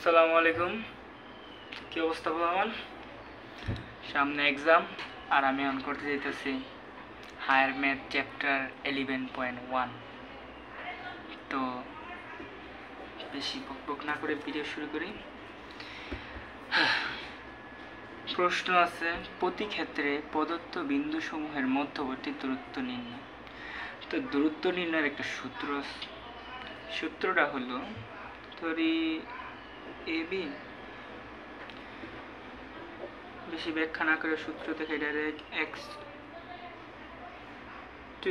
আসসালামু আলাইকুম। কি অবস্থা বলো আমার? সামনে এক্সাম আর আমি অন করতে যাইতেছি হায়ার ম্যাথ চ্যাপ্টার 11.1। তো বেশি বকবক না করে ভিডিও শুরু করি। প্রশ্ন আছে, প্রতি ক্ষেত্রে প্রদত্ত বিন্দুসমূহের মধ্যবর্তী দূরত্ব নির্ণয়। তো দূরত্ব নির্ণয়ের একটা সূত্র আছে। সূত্রটা হলো ধরি এবি, বেশি ব্যাখ্যা না করে সূত্র থেকে direct x2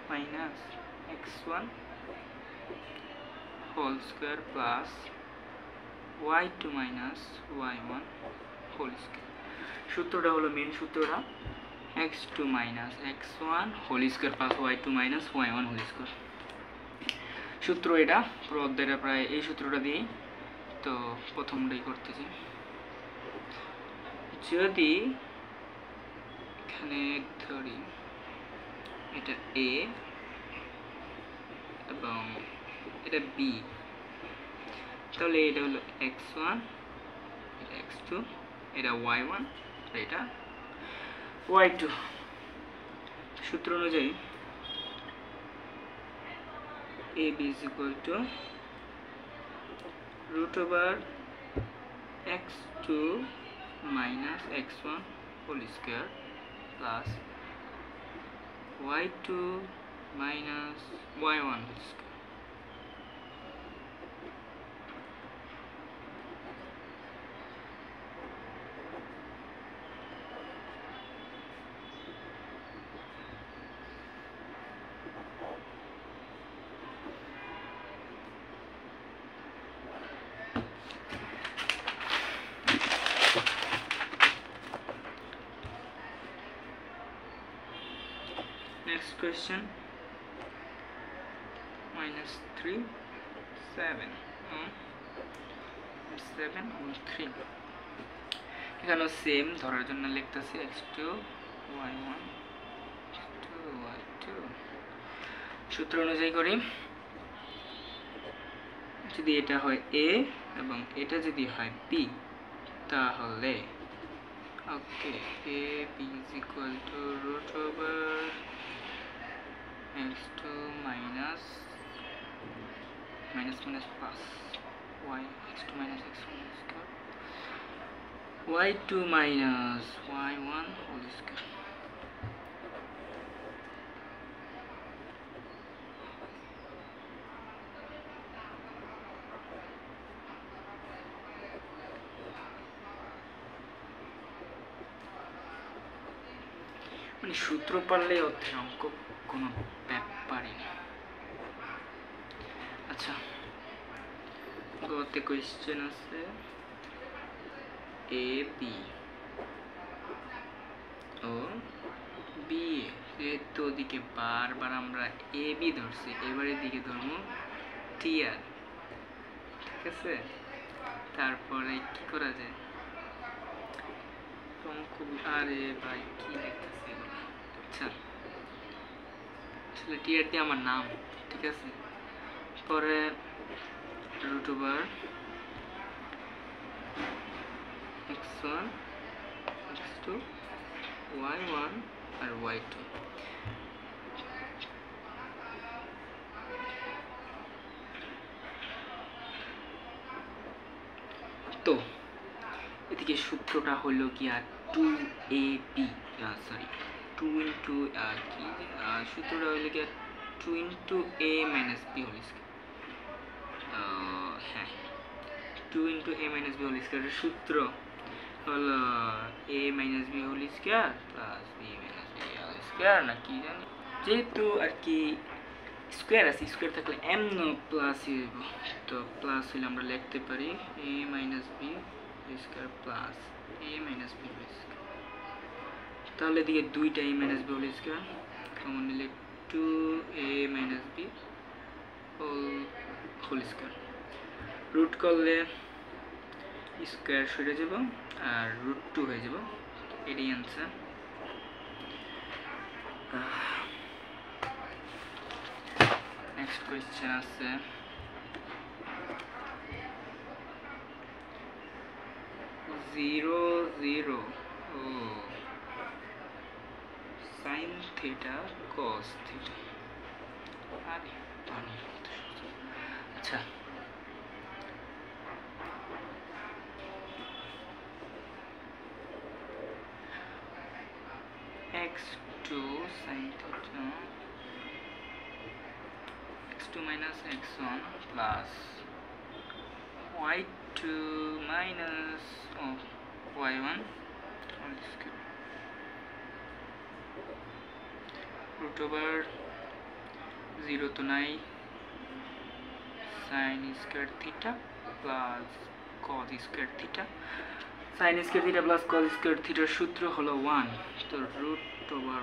minus x1 whole square plus y2 minus y1 whole square। সূত্রটা হলো মেন সূত্রটা x2 minus x1 whole square plus y2 minus y1 whole square। সূত্র এটা পুরো অধ্যায়টা প্রায় এই সূত্রটা দিয়েই। তো প্রথমটাই করতেছি, যদি এখানে ধরি এটা a এবং এটা b, তাহলে এটা হলো x1, এটা x2, এটা y1, এটা y2। সূত্র অনুযায়ী ab is equal to root over x2 minus x1 whole square plus y2 minus y1 whole square। Next question, minus 3 7 7 on 3। এখানেও সেম ধরার জন্য লিখতেছি x2 y1 x2 y2। সূত্র অনুযায়ী করি, যদি এটা হয় a এবং এটা যদি হয় b, তাহলে ওকে ab is equal to root over x2 minus plus y x2 minus x1 square y2 minus y1 whole square। মানে সূত্র পারলে অর্থের অঙ্ক কোনো ব্যাপারই না। আচ্ছা, গতে কোয়েশ্চেন আছে A B O B A, যেহেতু ওদিকে বারবার আমরা এ বি ধরছি, এবারে দিকে ধরবো টি আর। ঠিক আছে, তারপরে কি করা যায়? আরে ভাই কি দেখতেছি এগুলো। আচ্ছা, আসলে টি আর দিয়ে আমার নাম, ঠিক আছে। পরে root over x1 x2 y1 আর y2। তো এদিকে সূত্রটা হলো কি আর 2ab, সরি 2 ইন্টু কি সূত্রটা হলো কি 2 into a minus b whole square. হ্যাঁ, 2 into a minus b whole স্কয়ারের সূত্র হলো a minus b whole square plus b minus b whole square, না কি জানি। যেহেতু আর কি স্কয়ার আছে, স্কয়ার থাকলে m নো প্লাস হইব, তো প্লাস হইলে আমরা লিখতে পারি a minus b square plus a minus b whole square. তাহলে এদিকে দুইটা a minus b whole square common নিলে 2a minus b whole square. Root করলে স্কয়ার সরে যাব আর রুট 2 হয়ে যাব, এটাই आंसर। নেক্সট কোয়েশ্চেন আছে 0 0 ও sin থিটা cos থিটা আরে আচ্ছা x2 sin theta x2 minus x1 plus y2 minus y1 all square root over 0 to 9 sin square theta plus cos square theta sin square theta plus cos square theta সূত্র হলো 1 তো root over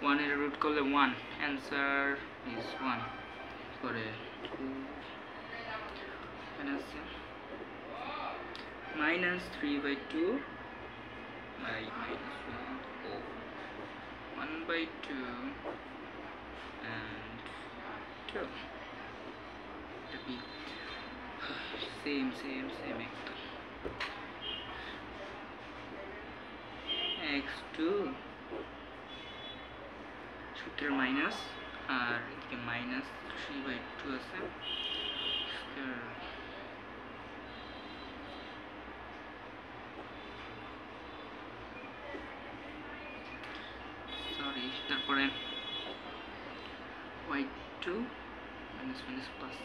1 এর root করলে 1 answer is 1 পরে minus 3 by 2 by minus 1 oh 1 by 2 and 2 same একদম x2 সূত্রের minus আর এদিকে minus 3 by 2 আছে সরি তারপরে y2 minus plus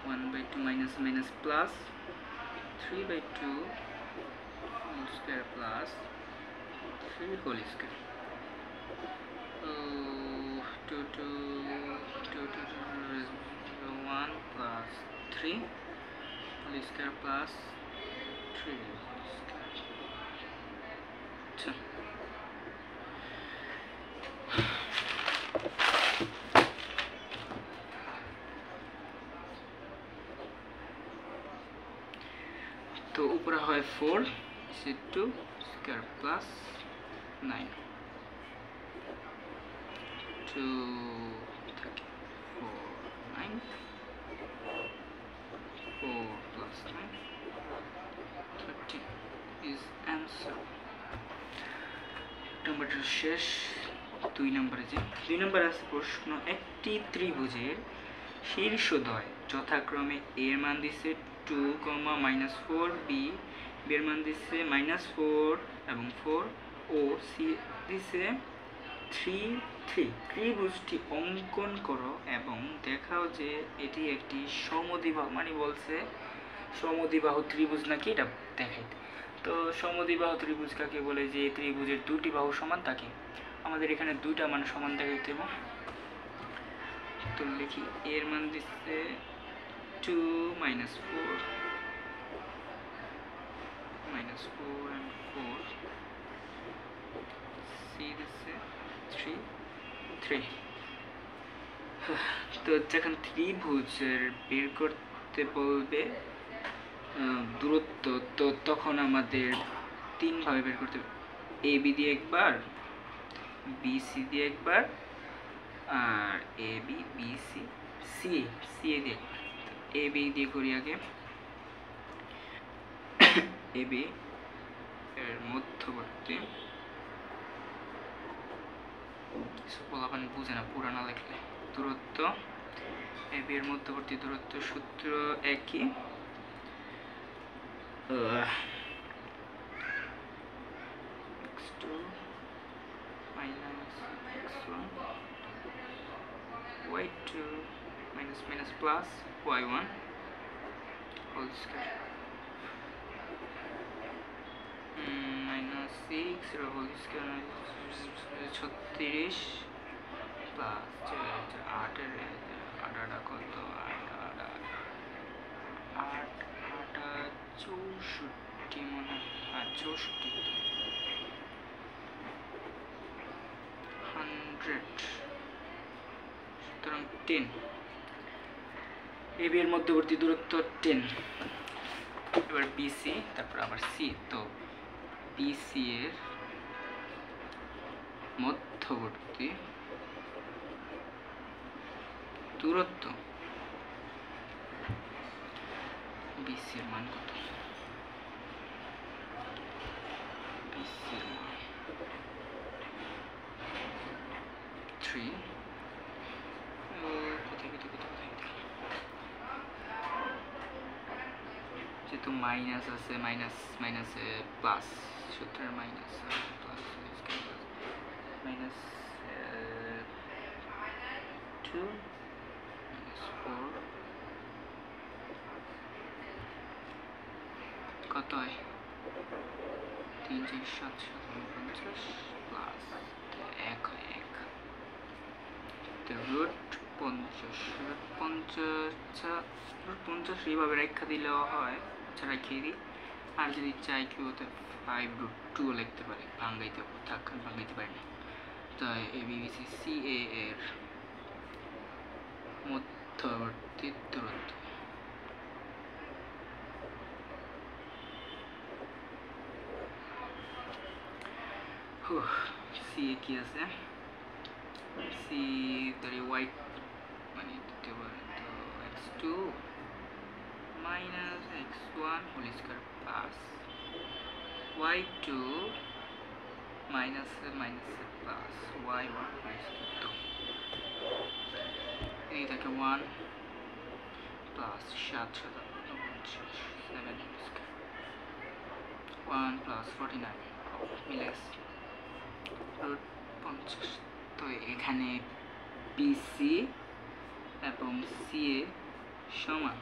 1 by 2 minus plus 3 by 2 whole square plus 3 whole square 1 plus 3 whole square plus 3 whole square তো উপরে হয় 4 c2 square plus 9 2 4 9 4 plus 9 13 is answer নম্বরটা শেষ 2 নম্বরে যে 2 নম্বর আছে প্রশ্ন একটি ত্রিভুজের শীর্ষদ্বয় যথাক্রমে a এর মান দিছে 2, -4 b এর মান দিছে -4 এবং 4 ও c দিছে 3 3 ত্রিভুজটি অঙ্কন করো এবং দেখাও যে এটি একটি সমদ্বিবাহু মানে বলছে সমদ্বিবাহু ত্রিভুজ নাকি এটা দেখাইতে তো সমদ্বিবাহু ত্রিভুজ কাকে বলে যে ত্রিভুজের দুটি বাহু সমান থাকে আমাদের এখানে দুইটা মান সমান দেখাইতে হবে তো লিখি এর মান দিচ্ছে 2 -4 and 4 c দিচ্ছে 3 তো যখন ত্রিভুজের বের করতে বলবে দূরত্ব তো তখন আমাদের তিন ভাবে বের করতে হবে ab দিয়ে একবার bc দিয়ে একবার আর ab bc ca দিয়ে ab দিয়ে করি আগে ab এর মধ্যবর্তী বলাবান বুঝে না পুরানা লিখলে দূরত্ব ab এর মধ্যবর্তী দূরত্ব সূত্র একই x2 minus x1 y2 minus plus y1 whole square minus 6 whole square 36 plus 8 এর 8 কত 8 64 মনে হয় 64 100 সুতরাং 10 AB এর মধ্যবর্তী দূরত্ব 10 এবার BC তারপর আবার C তো BC এর মধ্যবর্তী দূরত্ব BC এর মান কত? BC এর মান 3 যেহেতু মাইনাস আছে, মাইনাসে প্লাস, সূত্রের মাইনাস প্লাস মাইনাস 2 মাইনাস 4 কত হয়? 3 4 7 50 প্লাস 1 হয় 1 তো রুট 50 50 এইভাবে রেখা দিলেও হয়, আচ্ছা রেখে দিই। আর যদি চাই কেউ তো 5√2 লিখতে পারে, ভাঙাইতে থাক, ভাঙাইতে পারি না। তো ABBC CA এর মধ্যবর্তী দূরত্ব CA কি আছে? C ধরি হোয়াইট মানে দিতে পারে, তো x2 minus x1 whole square plus y2 minus plus y1 তো এই থাকে 1 plus 7 1 plus 49 মিলেস রুট 50। তো এখানে BC এবং CA সমান,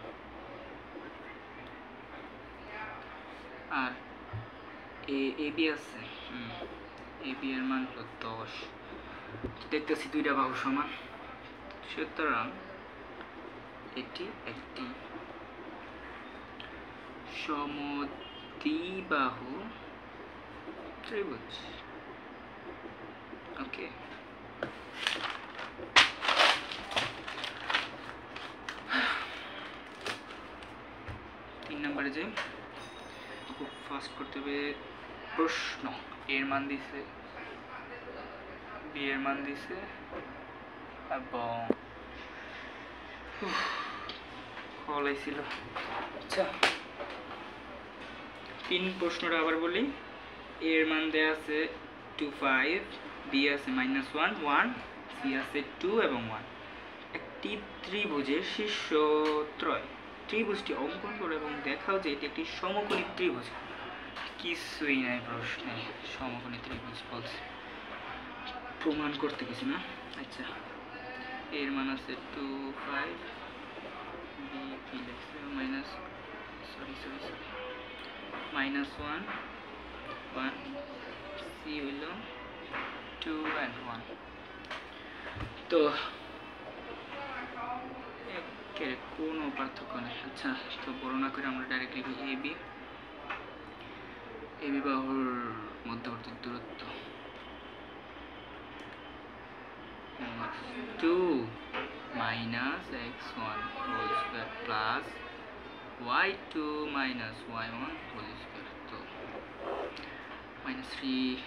আর AB আছে, AB এর মান হলো 10। দেখতেছি দুইটা বাহু সমান, সুতরাং এটি একটি সমদ্বিবাহু ত্রিভুজ। ওকে, 3 নম্বরে যাই। খুব ফাস্ট করতে হবে। প্রশ্ন এর মান দিছে, বি এর মান দিছে, এবং হলাইছিল। আচ্ছা, 3 প্রশ্নটা আবার বলি। এর মান দেয়া আছে 2 5, বি আছে -1 1, সি আছে 2 এবং 1। একটি ত্রিভুজের শীর্ষত্রয় ত্রিভুজটি অঙ্কন করো এবং দেখাও যে এটি একটি সমকোণী ত্রিভুজ। কিছুই নাই প্রশ্নে, সমকোণী ত্রিভুজ বলছে, প্রমাণ করতে কিছু না। আচ্ছা, এর মান আছে 2 5, বি কি লিখছে মাইনাস -1 1, সি হইল 2 and 1। তো কোনো পার্থক্য নেই। আচ্ছা, তো বর্ণনা করে আমরা ডাইরেক্টলি এবি বাহুর মধ্যবর্তী দূরত্ব 2 minus x1 whole square plus y2 minus y1 whole square। তো -3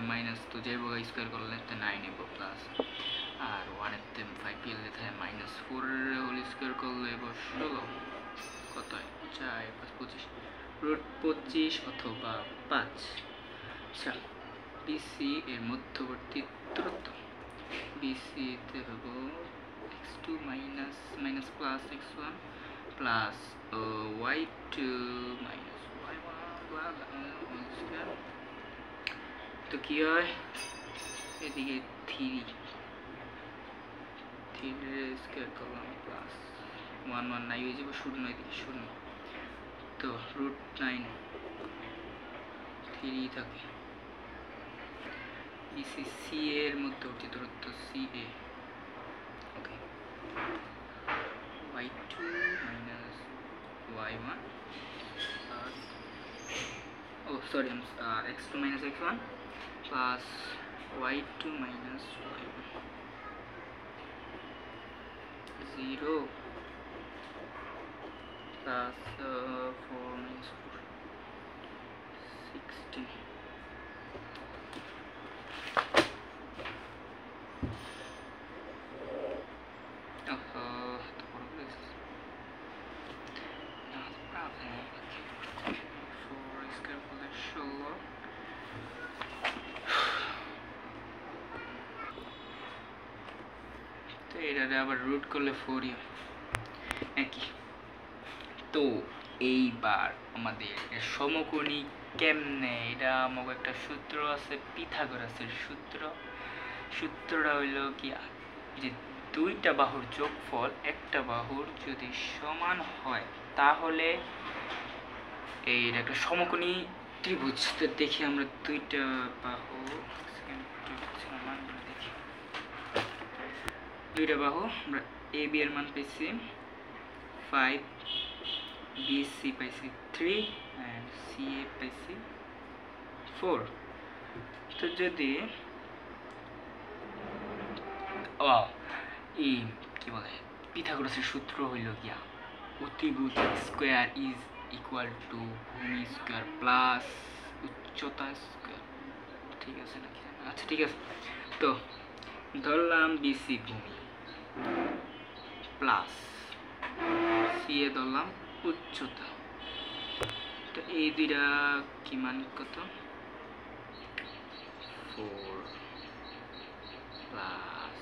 মাইনাস তো যাইব স্কোয়ার করলে তো 9 নেব প্লাস, আর 1 এর তে 5 পেলে থাকে -4 হোল স্কোয়ার করলে 16 কত হয় 4 5 25 রুট 25 অথবা 5। আচ্ছা, বিসি এর মধ্যবর্তী দূরত্ব বিসি তে হব x2 minus plus x1 plus y2 minus y1 whole square. তো কি হয়, এদিকে 3 স্কয়ার করলাম প্লাস 1 1 নাই হয়ে যাবে 0, এদিকে 0। তো রুট 9 3 থাকে। BCC এর মধ্যবর্তী দূরত্ব CA, ওকে, y2 minus y1 plus x2 minus x1 plus y2 minus y1 0 plus 4 minus 4 16। এটা আবার রুট করলে 4ই হয় একই। তো এইবার আমাদের সমকোণী কেমনে, এটা আমাকে একটা সূত্র আছে, পিথাগোরাসের সূত্র। সূত্রটা হইল কি, যে দুইটা বাহুর যোগফল একটা বাহুর যদি সমান হয় তাহলে এইটা একটা সমকোণী ত্রিভুজ। তো দেখি আমরা দুইটা বাহু দেখি, দুইটা বাহু আমরা এ বি এর মান পেয়েছি 5, BC পাইছি 3 and CA পাইছি 4। তো যদি এই কি বলে পিথাগোরাসের সূত্র হইল গিয়া অতিভুজ স্কোয়ার ইজ ইকুয়াল টু ভূমি স্কোয়ার প্লাস উচ্চতা স্কোয়ার, ঠিক আছে নাকি? আচ্ছা ঠিক আছে। তো ধরলাম বিসি ভূমি প্লাস সিএ ধরলাম উচ্চতা। তো এই দুইটা কি মান কত? 4 plus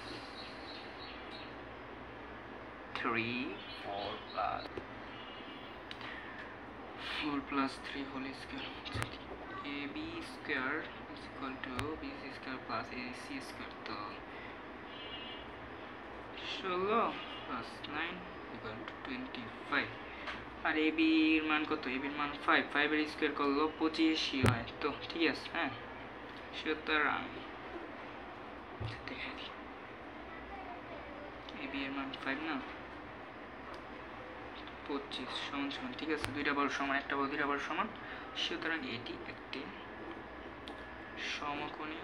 3, 4 plus 3 whole square, AB square is equal to BC square plus AC square। তো 16 plus 9 equal to 25। R AB এর মান কত? AB এর মান 5, 5 এর স্কয়ার করলে 25 হয়। তো ঠিক আছে, হ্যাঁ। সুতরাং দেখে দিই, AB এর মান 5 না 25 সমান সমান, ঠিক আছে, দুইটা বাহুর সমান, একটা বাহু দুইটা বাহুর সমান। সুতরাং এটি একটি সমকোণী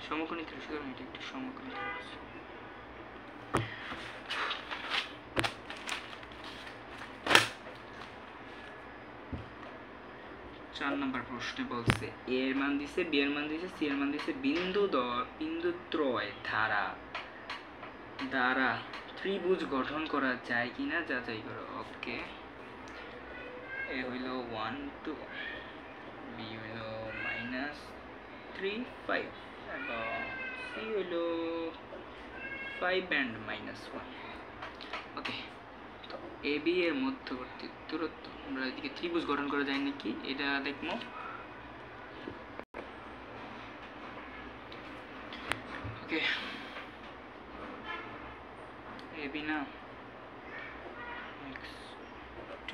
সমকোণী ত্রিভুজ। সুতরাং এটি একটি সমকোণী ত্রিভুজ। 4 নম্বর প্রশ্নে বলছে এ এর মান দিছে, বি এর মান দিছে, সি এর মান দিছে, বিন্দুদ্বয় দ্বারা ত্রিভুজ গঠন করা যায় কিনা যাচাই করো। ওকে, এ হইল 1 2, বি হইল -3 5 এবং সি হইল 5 and -1। ওকে, তো এ বি এর মধ্যবর্তী দূরত্ব আমরা এদিকে ত্রিভুজ গঠন করা যায় নাকি এটা দেখবো। ওকে, এ বি না x2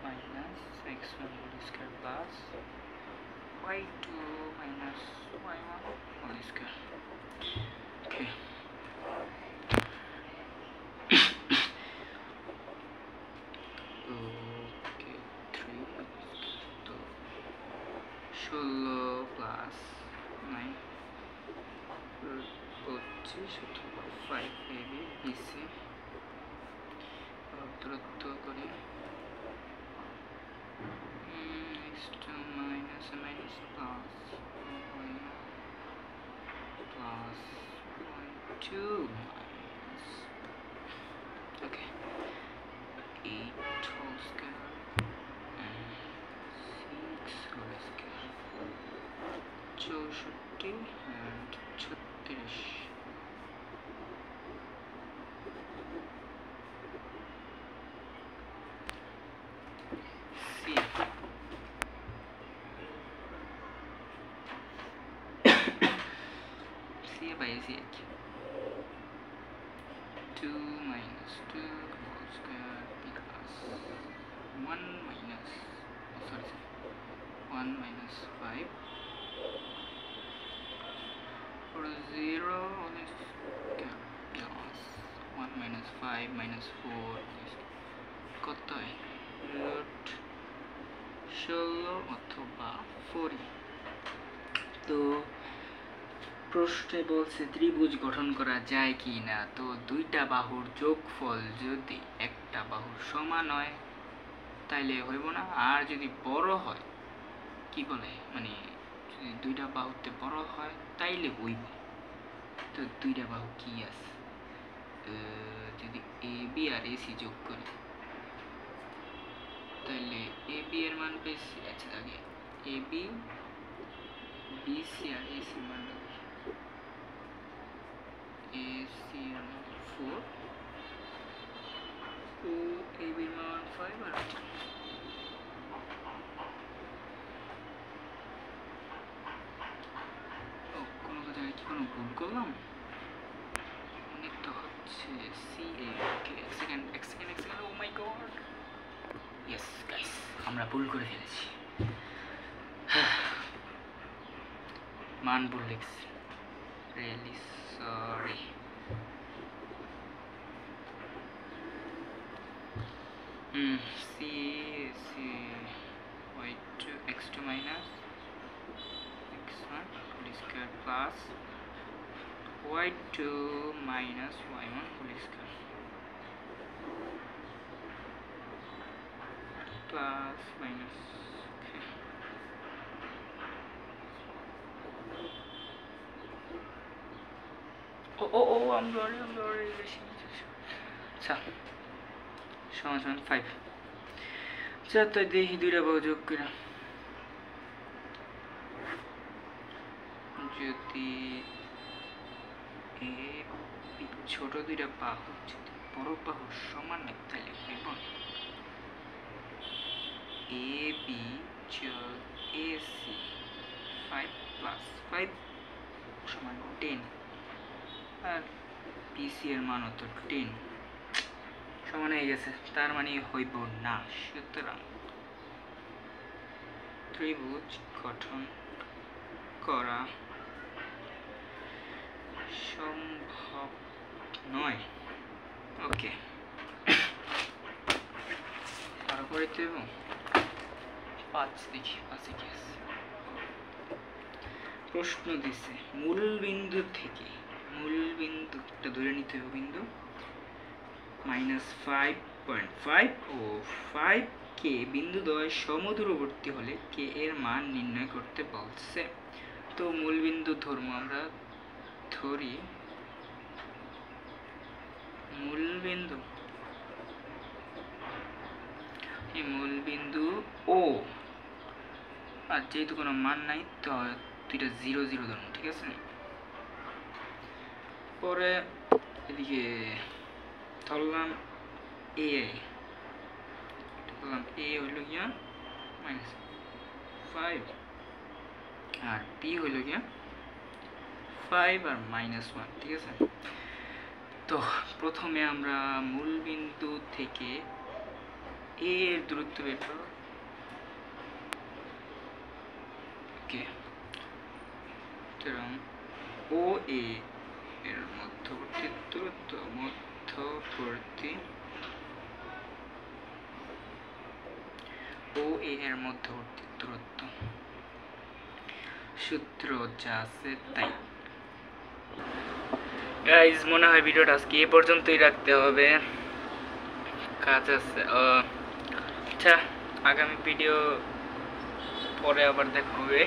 minus x1 whole square plus y2 minus y1 whole square। ওকে, ওকে 3, তো 16 প্লাস 9 25 অথবা 5 AB BC দূরত্ব করি x2 minus minus plus plus 2 minus, okay, 8 whole square and 6 whole square, 64 and 36। পাইছি 2 minus 2 whole square plus 1 minus 5 for 0 whole square plus 1 minus 5 minus 4 কত হয় root 16 অথবা 4। তো প্রশ্নে বলছে ত্রিভুজ গঠন করা যায় কি না। তো দুইটা বাহুর যোগফল যদি একটা বাহুর সমান হয় তাইলে হইব না, আর যদি বড় হয় কি বলে মানে যদি দুইটা বাহুতে বড় হয় তাইলে হইব। তো দুইটা বাহু কি আছে, যদি এ বি আর এসি যোগ করি তাহলে এ বি এর মান পেয়েছি, আচ্ছা আগে A B B C R A C এর মান এ সি এর মান 4 ও এ বি এর মান 5 আর কোনো জায়গায় কি কোনো ভুল করলাম? মনে তো হচ্ছে সি এ ওকে এক second oh my god yes guys আমরা ভুল করে ফেলেছি, মান ভুল লিখছি, really sorry. C C y2 x2 minus x1 whole square plus y2 minus y1 whole square plus minus okay. I'm sorry আচ্ছা সমান 5 আচ্ছা তো দেখি দুইটা বাহু যোগ করে যদি এ ছোট দুইটা বাহু যদি বড় বাহু সমান হয় তাহলে হইব এ বি যোগ এ সি 5 প্লাস 5 সমান 10 আর বি সি এর মান হতো 10 সমান হয়ে গেছে, তার মানে হইব না। সুতরাং ত্রিভুজ গঠন করা সম্ভব নয়। ওকে তারপরে তো 5 দেখি 5 কি আছে। প্রশ্ন দিছে মূল বিন্দু থেকে, মূল বিন্দুটা ধরে নিতে হবে বিন্দু -5.5 ও 5 কে বিন্দু দ্বয় সমদূরবর্তী হলে কে এর মান নির্ণয় করতে বলছে। তো মূল বিন্দু ধর্ম আমরা ধরি মূল বিন্দু, এই মূল বিন্দু ও, আর যেহেতু কোনো মান নাই তো দুইটা 0 0 ধরুন, ঠিক আছে। পরে এদিকে ধরলাম এ, ধরলাম এ হইল গিয়া -5 আর বি হইল গিয়া 5 আর -1, ঠিক আছে। তো প্রথমে আমরা মূল বিন্দু থেকে এ এর দূরত্ব বের করব। ওকে সুতরাং ও এ এর মধ্যবর্তী দূরত্ব ও এ এর মধ্যবর্তী দূরত্ব, সূত্র যা আছে তাই। গাইজ মনে হয় ভিডিওটা আজকে এ পর্যন্তই রাখতে হবে, কাজ আছে। আচ্ছা আগামী ভিডিও পরে আবার দেখা হবে।